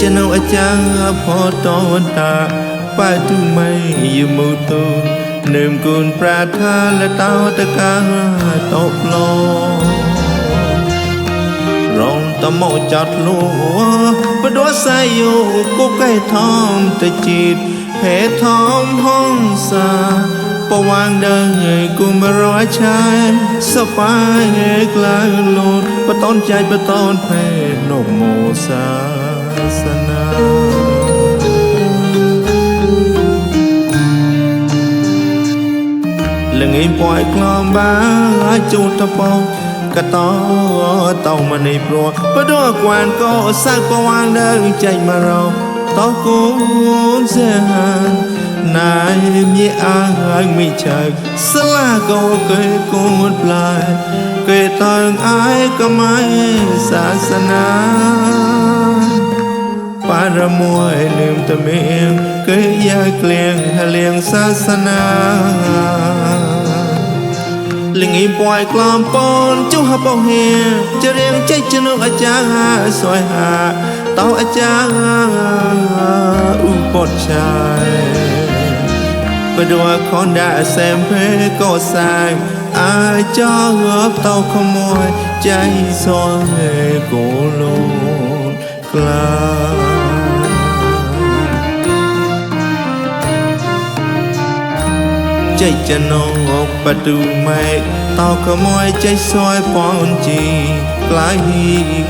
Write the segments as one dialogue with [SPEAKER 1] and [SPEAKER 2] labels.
[SPEAKER 1] จะนอาจารย์พอตอนตาป้าตุไม่ยมูตูเนิ่มกุนปราทาและเต้าตะกาตกลงรองตะโมจัดลัวประดัวใส่อยู่กุ๊กไก่ทอมตะจิตเพทอมห้องสาประวางเดินกุมร้อยชายสปายกลางโลดประต้นใจประต้นเพนกโมศาสนาเรื่องไอ้ปล่อยกลอมบ้าจุดตะปองกระต่อเต่ามาในปลัวประดัวกวนก็สักประวางเดินใจมาเราต่อกูเสียหายนายมีอาหารไม่ใช่สลาก็เคยกูดปลายเคยต่างอายก็ไม่ศาสนาปารมวยลืมตะเมียงเคยยาเกลียงเลียงศาสนาลิงอีปล่อยกลอมปนจุฮับเอาเฮียจะเรียงใจจะนกอาจารย์สวยหาเต่าอาจารย์อุปดชายประดัวคนด่าแซมเพก็สายอาจารย์เต่าขโมยใจซอยโกโลนกลาใจจะนกประตูไม่เต่าขโมยใจซอยปอนจีกลาย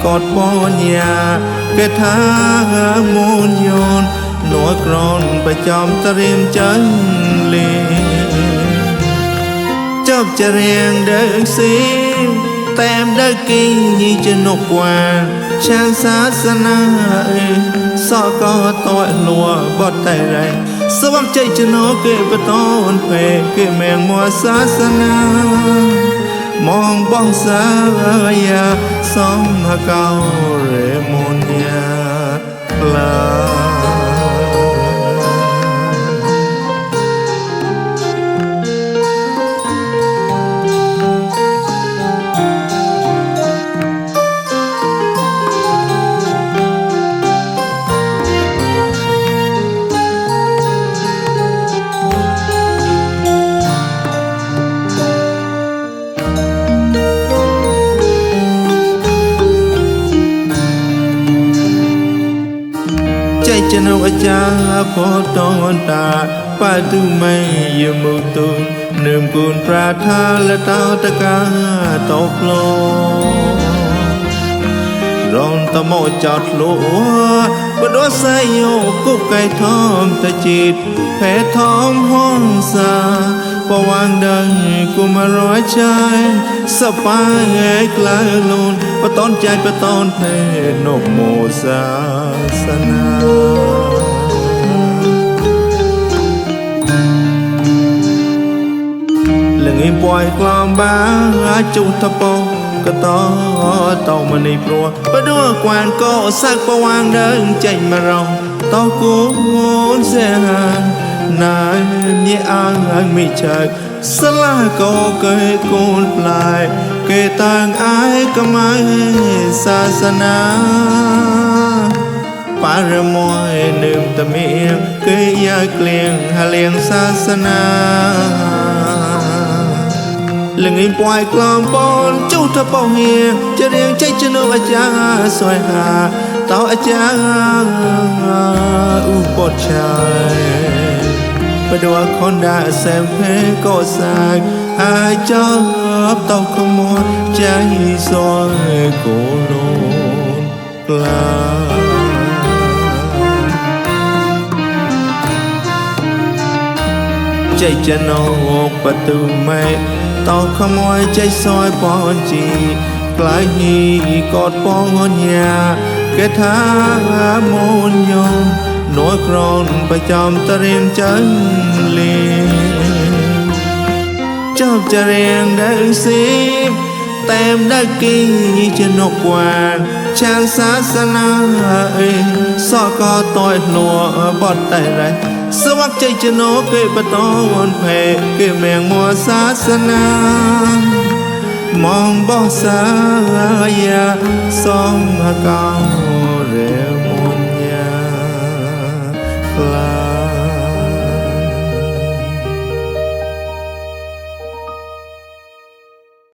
[SPEAKER 1] กอดปอนยากระทามูลโยนหนัวกรอนประจอมตะเรียมจันเลจบจะเรียงเดินสีแต้มได้กินยี่จะนกกว่าช่างศาสนาสอก็ต่อยลัวบอดไตไรสวักใจจะนกเกิดประตอนเพเกิดแมงมัวศาสนามองบ้องสายาสองมาเก่าเรมอนยาลาจะนอาจารย์พอตอนตาป้าตุไม่ยมูตูเนิ่มกุนปราทาและเต้าตะกาตกลงรองตะโมจัดลัวประดัวใส่โยกุ๊กไก่ทอมตะจิตแผ่ทอมห้องสาประวางดังกุมร้อยชายสปายกลางโลนประต้นใจประต้นเพนกโมศาสนาเรื่องไอ้ปล่อยกลอมบ้าจุดตะปองกระต่อเต่ามาในปลัวประดัวกวนก็สักประวางเดินใจมาเราต่อกูเสียหายนายมีอาหารไม่ใช่สลาก็เคยกูดปลายเคยต่างอายก็ไม่ศาสนาปารมวยลืมตะเมียงเคยยาเกลียงเลียงศาสนาเรื่องไอ้ปล่อยกลอมปนจุดทับเอาเฮียจะเรียงใจจะนกอาจารย์สวยหาเต่าอาจารย์อุปดชายประดัวคนด่าแซมเพก็สายอาจารย์เต่าขโมยใจซอยโกโลนกลาใจจะนกประตูไม่ต่อขโมยใจซอยปอนจีกลายกอดปอนยากระทามูลโยมหนัวกรอนประจอมตะเรียมจันเลเจ้าจะเรียงได้สิแต้มได้กินจะนกกว่าช่างศาสนาสอก็ต่อยหลัวบอดไตไรสวักใจจะนกเกิดประตอนเพเกิดแมงมัวศาสนามองบ่สายาสองมาเก่า